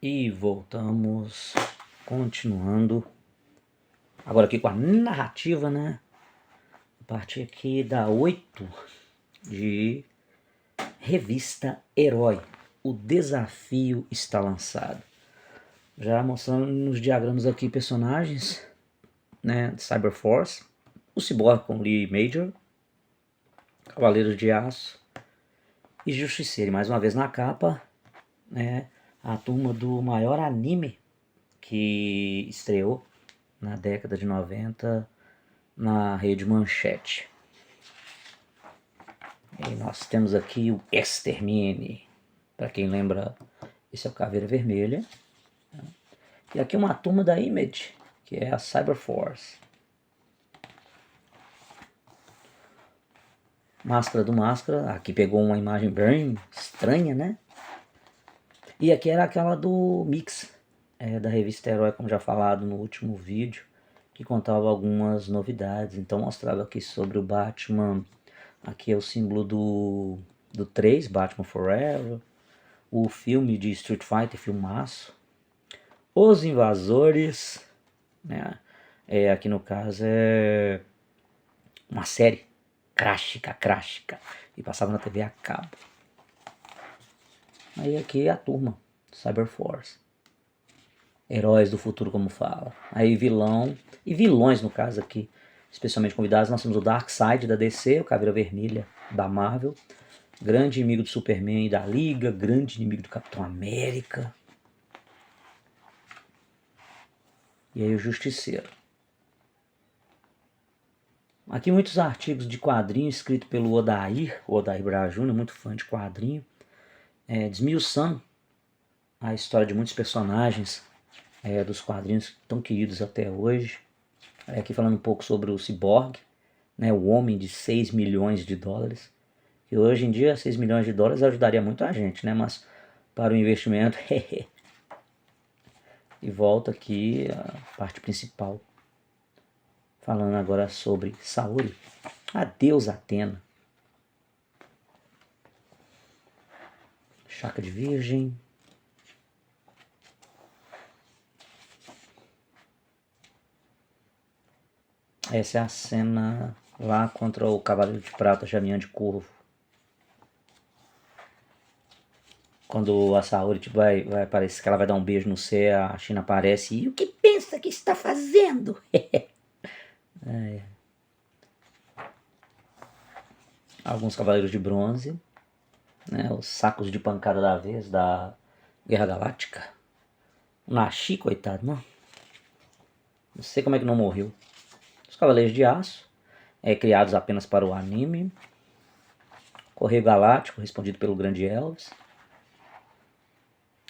E voltamos, continuando, agora aqui com a narrativa, né? A partir aqui da 8 de Revista Herói, o desafio está lançado. Já mostrando nos diagramas aqui personagens, né, de Cyberforce, o Cyborg com Lee Major, Cavaleiro de Aço e Justiceiro. E mais uma vez na capa, né, a turma do maior anime que estreou na década de 90 na rede Manchete. E nós temos aqui o Extermine. Para quem lembra, esse é o Caveira Vermelha. E aqui uma turma da Image, que é a Cyberforce. Máscara do Máscara. Aqui pegou uma imagem bem estranha, né? E aqui era aquela do Mix, da revista Herói, como já falado no último vídeo, que contava algumas novidades. Então mostrava aqui sobre o Batman. Aqui é o símbolo do 3, Batman Forever. O filme de Street Fighter, filmaço. Os Invasores, né? Aqui no caso é uma série Cráshica, e passava na TV a cabo. Aí aqui é a turma, Cyberforce. Heróis do futuro, como fala. Aí vilão, e vilões no caso aqui, especialmente convidados, nós temos o Darkseid da DC, o Caveira Vermelha da Marvel, grande inimigo do Superman e da Liga, grande inimigo do Capitão América. E aí o Justiceiro. Aqui muitos artigos de quadrinho escritos pelo Odair Braz Jr., muito fã de quadrinho, desmiuçando a história de muitos personagens dos quadrinhos tão queridos até hoje. Aqui falando um pouco sobre o Cyborg, né, o homem de 6 milhões de dólares. Que hoje em dia 6 milhões de dólares ajudaria muito a gente, né? Mas para o investimento, E volta aqui a parte principal. Falando agora sobre Saori, a deusa Atena. Chakra de Virgem. Essa é a cena lá contra o Cavaleiro de Prata, Jamian de Corvo. Quando a Saori vai aparecer, que ela vai dar um beijo no céu, a China aparece e o que pensa que está fazendo? Alguns Cavaleiros de Bronze, né, os sacos de pancada da vez da Guerra Galáctica. O Nashi, coitado, não sei como é que não morreu. Os Cavaleiros de Aço, criados apenas para o anime. Correio Galáctico, respondido pelo Grande Elvis.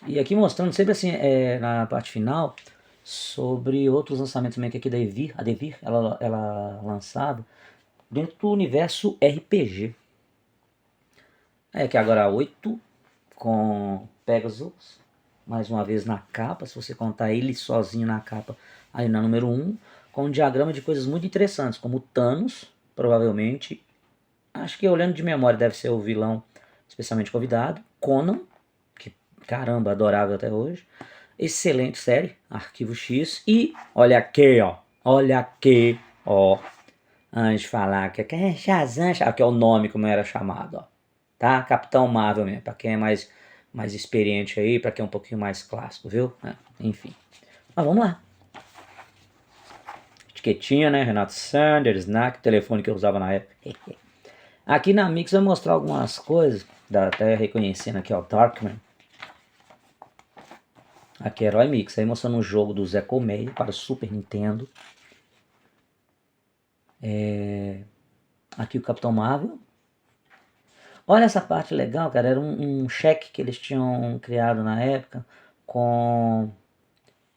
E aqui mostrando sempre assim, na parte final, sobre outros lançamentos também que aqui a Devir ela lançava dentro do universo RPG. Que agora 8 com Pegasus, mais uma vez na capa, se você contar ele sozinho na capa, aí na número 1, com um diagrama de coisas muito interessantes, como Thanos, provavelmente, acho que olhando de memória deve ser o vilão especialmente convidado, Conan, que caramba, adorável até hoje, excelente série, Arquivo X, e olha aqui, ó, antes de falar que é Shazam, que é o nome como era chamado, ó, tá? Capitão Marvel mesmo, pra quem é mais experiente aí, pra quem é um pouquinho mais clássico, viu? Enfim, mas vamos lá. Etiquetinha, né? Renato Sanders, Snack, telefone que eu usava na época. Aqui na Mix vai mostrar algumas coisas, até reconhecendo aqui, ó, Darkman. Aqui é Herói Mix, aí mostrando um jogo do Zé Colmeia para o Super Nintendo. Aqui o Capitão Marvel. Olha essa parte legal, cara, era um cheque que eles tinham criado na época com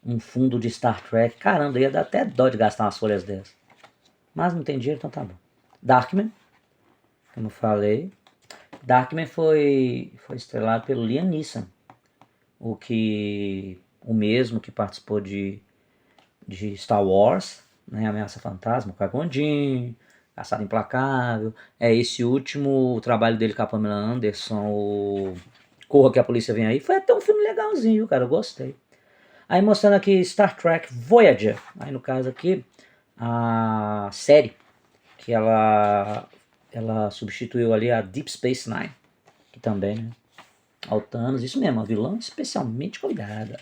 um fundo de Star Trek. Caramba, ia dar até dó de gastar umas folhas dessas. Mas não tem dinheiro, então tá bom. Darkman, como eu falei. Darkman foi estrelado pelo Liam Neeson, o mesmo que participou de Star Wars, né, Ameaça Fantasma, Qui-Gon Jinn, Caçada Implacável. Esse último trabalho dele com a Pamela Anderson, Corra que a polícia vem aí. Foi até um filme legalzinho, cara, eu gostei. Aí mostrando aqui Star Trek Voyager. Aí no caso aqui, a série que ela substituiu ali a Deep Space Nine. Que também, né? Altanos, isso mesmo, a vilã especialmente cuidada.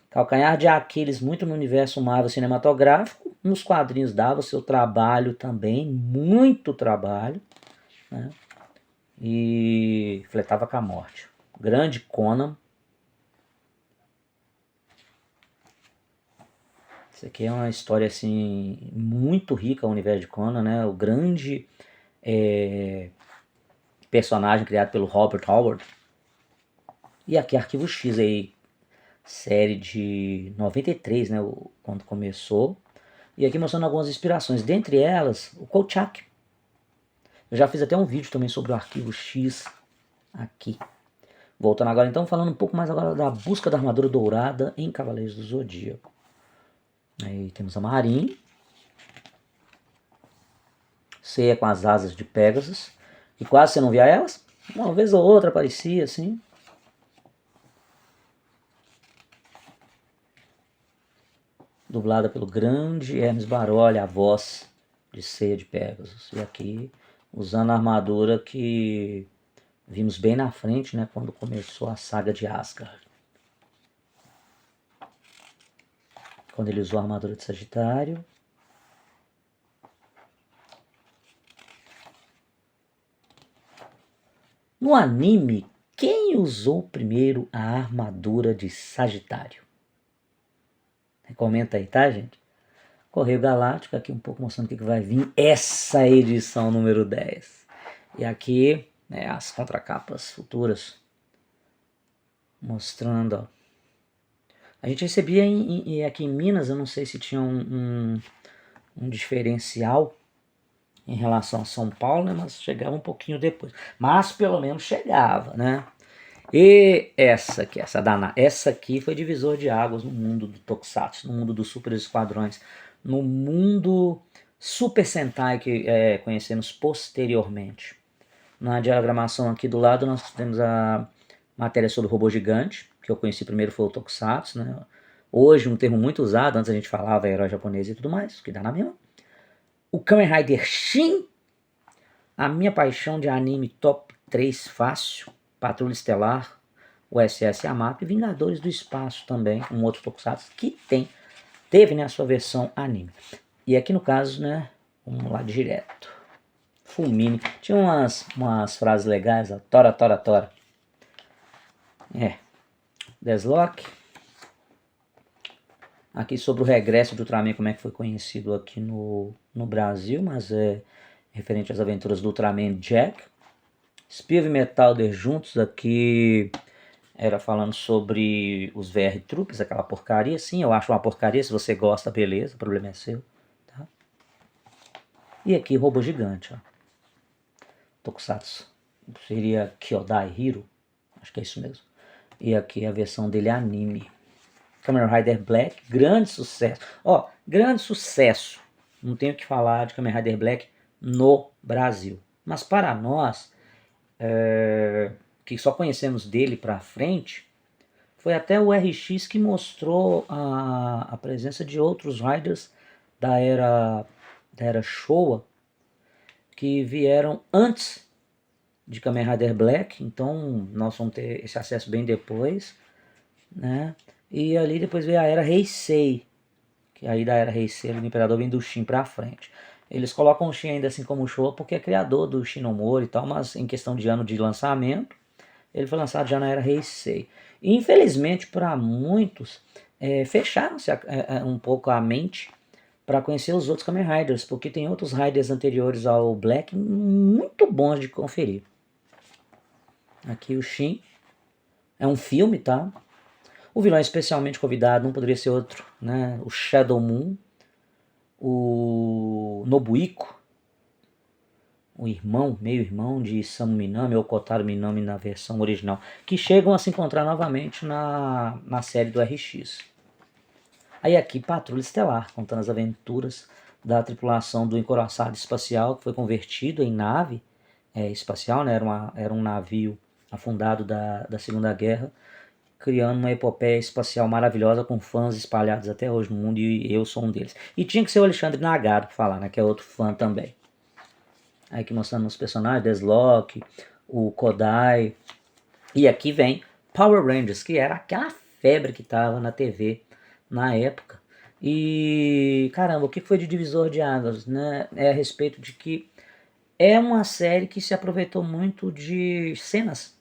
Calcanhar de Aquiles muito no universo Marvel cinematográfico. Nos quadrinhos dava seu trabalho também, muito trabalho. Né? E fletava com a morte. Grande Conan. Isso aqui é uma história assim muito rica, o universo de Conan, né? O grande personagem criado pelo Robert Howard. E aqui Arquivo X aí, série de 93, né? Quando começou. E aqui mostrando algumas inspirações, dentre elas o Kolchak. Eu já fiz até um vídeo também sobre o Arquivo X aqui. Voltando agora então, falando um pouco mais agora da busca da armadura dourada em Cavaleiros do Zodíaco. Aí temos a Marin. Ceia com as asas de Pegasus. E quase você não via elas. Uma vez ou outra aparecia assim. Dublada pelo grande Hermes Baroli, a voz de Ceia de Pegasus. E aqui usando a armadura que vimos bem na frente, né, quando começou a saga de Asgard. Quando ele usou a armadura de Sagitário. No anime, quem usou primeiro a armadura de Sagitário? Comenta aí, tá, gente? Correio Galáctico, aqui um pouco mostrando o que vai vir essa edição número 10. E aqui, né, as contracapas futuras. Mostrando, ó. A gente recebia aqui em Minas, eu não sei se tinha um diferencial em relação a São Paulo, né, mas chegava um pouquinho depois. Mas pelo menos chegava, né? E essa aqui foi divisor de águas no mundo do Tokusatsu, no mundo dos Super Esquadrões, no mundo Super Sentai que conhecemos posteriormente. Na diagramação aqui do lado nós temos a matéria sobre o robô gigante, que eu conheci primeiro foi o Tokusatsu, né? Hoje um termo muito usado, antes a gente falava herói japonês e tudo mais, que dá na mesma. O Kamen Rider Shin, a minha paixão de anime top 3 fácil, Patrulha Estelar, o SS Yamato e Vingadores do Espaço também, um outro Tokusatsu que teve, né, a sua versão anime. E aqui no caso, né, vamos lá direto. Fulmine. Tinha umas frases legais, ó. Tora, tora, tora. Deslock. Aqui sobre o regresso do Ultraman, como é que foi conhecido aqui no Brasil, mas é referente às aventuras do Ultraman Jack. Spivey e Metalder juntos aqui era falando sobre os VR Troops, aquela porcaria. Sim, eu acho uma porcaria, se você gosta, beleza, o problema é seu. Tá? E aqui robô gigante, ó. Tokusatsu. Seria Kyodai Hero, acho que é isso mesmo. E aqui a versão dele é anime. Kamen Rider Black, grande sucesso. Ó, grande sucesso. Não tenho o que falar de Kamen Rider Black no Brasil. Mas para nós, que só conhecemos dele para frente, foi até o RX que mostrou a presença de outros Riders da era Showa que vieram antes de Kamen Rider Black. Então nós vamos ter esse acesso bem depois, né? E ali depois veio a era Heisei, que aí da era Heisei o Imperador vem do Shin pra frente. Eles colocam o Shin ainda assim como Showa porque é criador do Shinomori e tal, mas em questão de ano de lançamento, ele foi lançado já na era Heisei. E infelizmente para muitos fecharam-se um pouco a mente para conhecer os outros Kamen Riders, porque tem outros Riders anteriores ao Black muito bons de conferir. Aqui o Shin é um filme, tá? O vilão especialmente convidado não poderia ser outro, né? O Shadow Moon, o Nobuiko, o irmão, meio-irmão de Isamu Minami, ou Kotaro Minami na versão original, que chegam a se encontrar novamente na série do RX. Aí aqui Patrulha Estelar, contando as aventuras da tripulação do encouraçado espacial, que foi convertido em nave espacial, né? Era um navio afundado da Segunda Guerra, criando uma epopeia espacial maravilhosa com fãs espalhados até hoje no mundo, e eu sou um deles. E tinha que ser o Alexandre Nagaro pra falar, né, que é outro fã também. Aí aqui mostrando os personagens, Deslocke, o Kodai. E aqui vem Power Rangers, que era aquela febre que tava na TV na época. E caramba, o que foi de divisor de águas, né? É a respeito de que é uma série que se aproveitou muito de cenas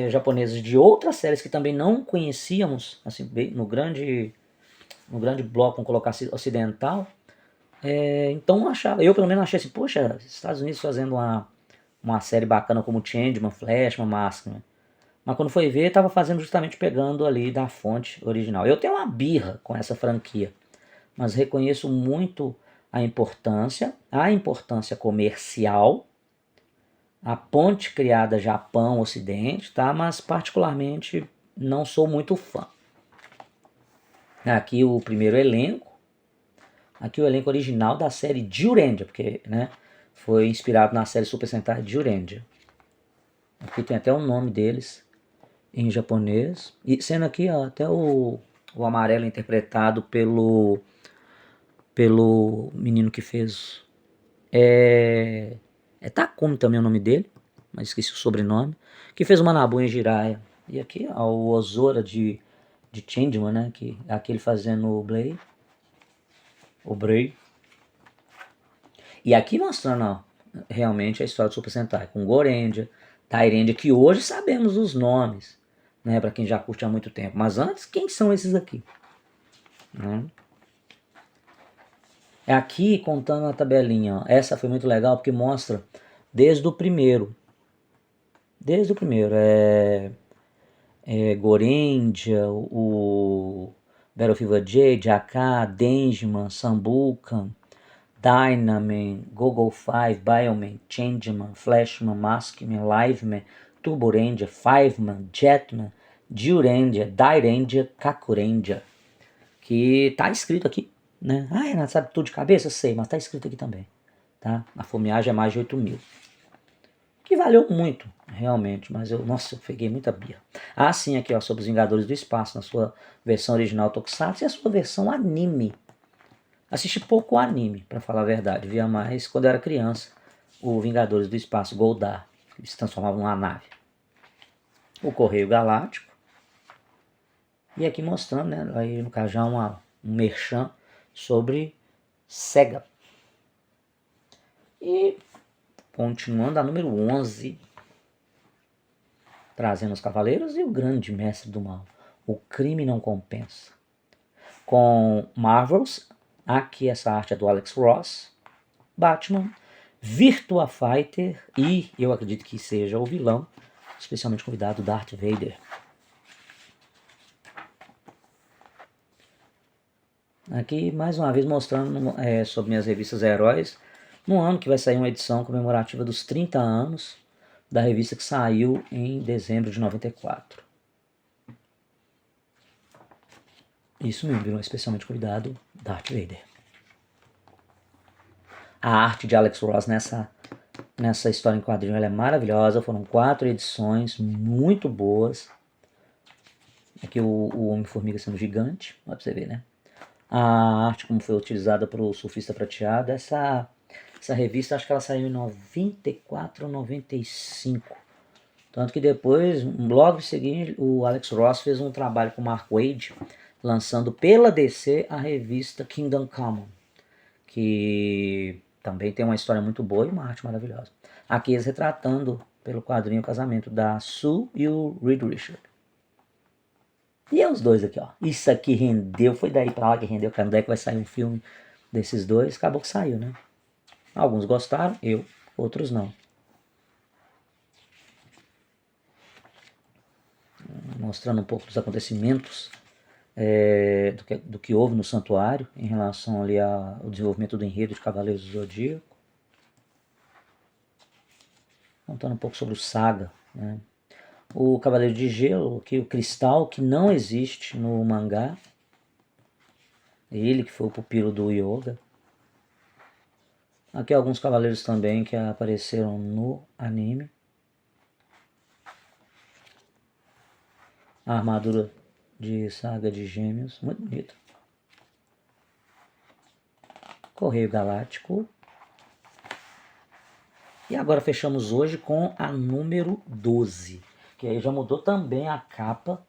japonesas de outras séries que também não conhecíamos, assim, no grande bloco, vamos colocar assim, ocidental. Então eu pelo menos achei assim, poxa, Estados Unidos fazendo uma série bacana como Changeman, Flashman, Maskman. Mas quando foi ver, estava fazendo justamente pegando ali da fonte original. Eu tenho uma birra com essa franquia, mas reconheço muito a importância comercial, a ponte criada Japão-Ocidente, tá? Mas particularmente não sou muito fã. Aqui o primeiro elenco, aqui o elenco original da série Zyuranger, porque, né, foi inspirado na série Super Sentai Zyuranger. Aqui tem até o nome deles em japonês. E sendo aqui, ó, até o amarelo interpretado pelo menino que fez. É Takumi também o nome dele, mas esqueci o sobrenome. Que fez o Manabu em Jiraiya. E aqui, ó, o Ozora de Changeman, né? Que é aquele fazendo o Blade. O Bray. E aqui mostrando, ó, realmente a história do Super Sentai. Com Gorendia, Tairendia, que hoje sabemos os nomes, né? Pra quem já curte há muito tempo. Mas antes, quem são esses aqui? Né? É aqui contando a tabelinha, ó. Essa foi muito legal porque mostra desde o primeiro. Desde o primeiro. Gorendia, o Battlefield J, AK, Dangeman, Sambucan, Dynaman, Gogol 5, Bioman, Changeman, Flashman, Maskman, Liveman, Turboranger, Fiveman, Jetman, Zyuranger, Dairendia, Kakurendia. Que tá escrito aqui, né? Ah, Renato, sabe tudo de cabeça? Sei, mas tá escrito aqui também, tá? A fomeagem é mais de 8.000. Que valeu muito, realmente, mas nossa, eu peguei muita birra. Ah, sim, aqui, ó, sobre os Vingadores do Espaço, na sua versão original Tokusatsu e a sua versão anime. Assisti pouco anime, pra falar a verdade, via mais quando eu era criança, o Vingadores do Espaço, Goldar, que se transformava numa nave. O Correio Galáctico. E aqui mostrando, né, aí no caso já um merchan sobre Sega. E continuando a número 11, trazendo os Cavaleiros e o grande mestre do mal, o crime não compensa. Com Marvels, aqui essa arte é do Alex Ross, Batman, Virtua Fighter e eu acredito que seja o vilão, especialmente convidado, Darth Vader. Aqui mais uma vez mostrando sobre minhas revistas heróis, no ano que vai sair uma edição comemorativa dos 30 anos da revista que saiu em dezembro de 94. Isso mesmo, virou especialmente convidado Darth Vader. A arte de Alex Ross nessa história em quadrinho ela é maravilhosa, foram 4 edições muito boas. Aqui o Homem-Formiga sendo gigante, dá pra você ver, né? A arte como foi utilizada para o Surfista Prateado, essa revista acho que ela saiu em 94 ou 95. Tanto que depois, logo em seguida, o Alex Ross fez um trabalho com o Mark Waid, lançando pela DC a revista Kingdom Come, que também tem uma história muito boa e uma arte maravilhosa. Aqui eles retratando pelo quadrinho o casamento da Sue e o Reed Richard. E é os dois aqui, ó. Isso aqui rendeu, foi daí pra lá que rendeu, quando é que vai sair um filme desses dois, acabou que saiu, né? Alguns gostaram, outros não. Mostrando um pouco dos acontecimentos do que houve no santuário em relação ali ao desenvolvimento do enredo de Cavaleiros do Zodíaco. Contando um pouco sobre o Saga, né? O Cavaleiro de Gelo, aqui, o Cristal, que não existe no mangá. Ele que foi o pupilo do Yoga. Aqui alguns cavaleiros também que apareceram no anime. A armadura de Saga de Gêmeos, muito bonito. Correio Galáctico. E agora fechamos hoje com a número 12, que aí já mudou também a capa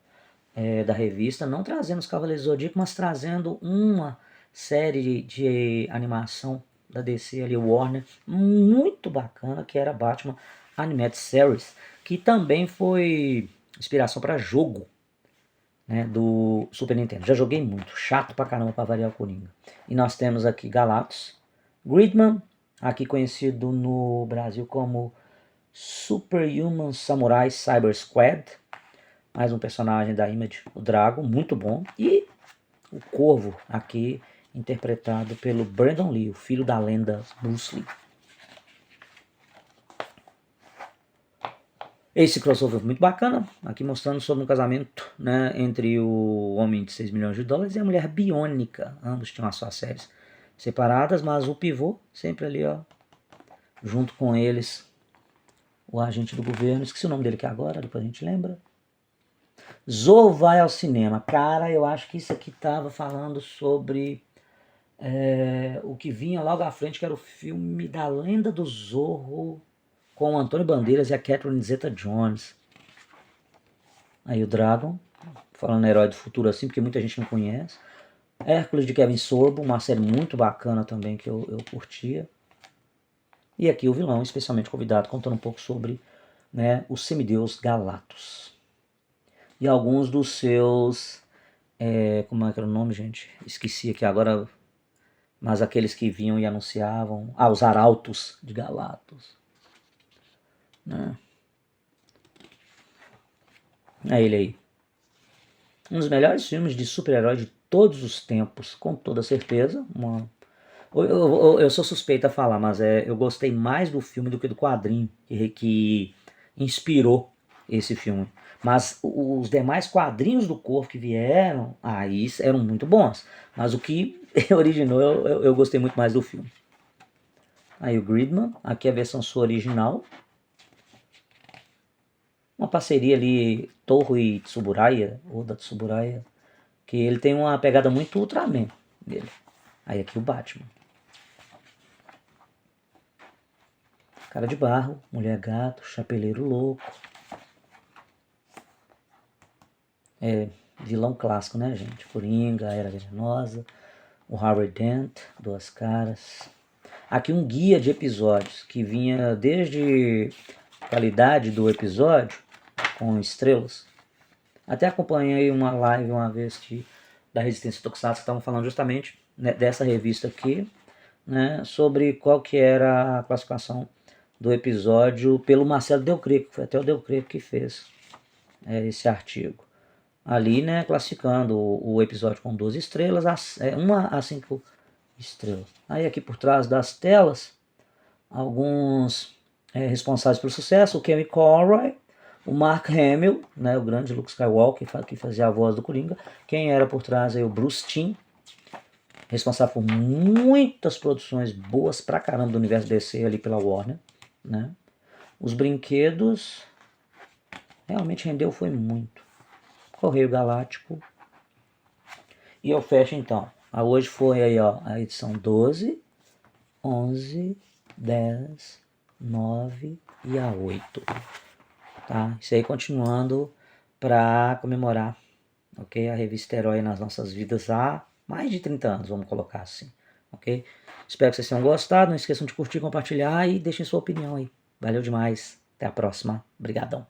da revista, não trazendo os Cavaleiros do Zodíaco, mas trazendo uma série de animação da DC ali, Warner, muito bacana, que era Batman Animated Series, que também foi inspiração para jogo, né, do Super Nintendo. Já joguei muito, chato pra caramba pra variar o Coringa. E nós temos aqui Galactus, Gridman, aqui conhecido no Brasil como Superhuman Samurai Cyber Squad, mais um personagem da Image, o Drago, muito bom. E o Corvo, aqui interpretado pelo Brandon Lee, o filho da lenda Bruce Lee. Esse crossover muito bacana, aqui mostrando sobre um casamento, né, entre o homem de 6 milhões de dólares e a mulher biônica. Ambos tinham as suas séries separadas, mas o pivô sempre ali, ó, junto com eles, o agente do governo, esqueci o nome dele aqui agora, depois a gente lembra. Zorro vai ao cinema. Cara, eu acho que isso aqui tava falando sobre o que vinha logo à frente, que era o filme da Lenda do Zorro, com o Antônio Bandeiras e a Catherine Zeta-Jones. Aí o Dragon, falando herói do futuro assim, porque muita gente não conhece. Hércules de Kevin Sorbo, uma série muito bacana também que eu curtia. E aqui o vilão, especialmente convidado, contando um pouco sobre, né, o semideus Galactus. E alguns dos seus... como é que era o nome, gente? Esqueci aqui agora. Mas aqueles que vinham e anunciavam... os arautos de Galactus. Né? É ele aí. Um dos melhores filmes de super-herói de todos os tempos, com toda certeza. Eu sou suspeito a falar, mas eu gostei mais do filme do que do quadrinho que inspirou esse filme. Mas os demais quadrinhos do Corvo que vieram, aí eram muito bons. Mas o que originou, eu gostei muito mais do filme. Aí o Gridman, aqui é a versão sua original. Uma parceria ali, Toho e Tsuburaya, Oda Tsuburaya, que ele tem uma pegada muito Ultraman dele. Aí aqui o Batman. Cara de Barro, Mulher Gato, Chapeleiro Louco. Vilão clássico, né, gente? Coringa, Era Venenosa, o Harvey Dent, Duas Caras. Aqui um guia de episódios que vinha desde a qualidade do episódio, com estrelas. Até acompanhei uma live uma vez da Resistência Tokusatsu, que estavam falando justamente, né, dessa revista aqui, né, sobre qual que era a classificação do episódio pelo Marcelo Del Greco, foi até o Del Greco que fez esse artigo. Ali, né, classificando o episódio com 12 estrelas, 1 a 5 estrelas. Aí aqui por trás das telas, alguns responsáveis pelo sucesso, o Kevin Conroy, o Mark Hamill, né, o grande Luke Skywalker, que fazia a voz do Coringa. Quem era por trás aí, o Bruce Timm, responsável por muitas produções boas pra caramba do universo DC ali pela Warner, né? Os brinquedos realmente rendeu foi muito. Correio Galáctico. E eu fecho então. Hoje foi aí, ó, a edição 12, 11, 10, 9 e a 8. Tá? Isso aí continuando para comemorar, ok? A revista Herói nas nossas vidas há mais de 30 anos, vamos colocar assim, ok? Espero que vocês tenham gostado, não esqueçam de curtir, compartilhar e deixem sua opinião aí. Valeu demais, até a próxima, obrigadão.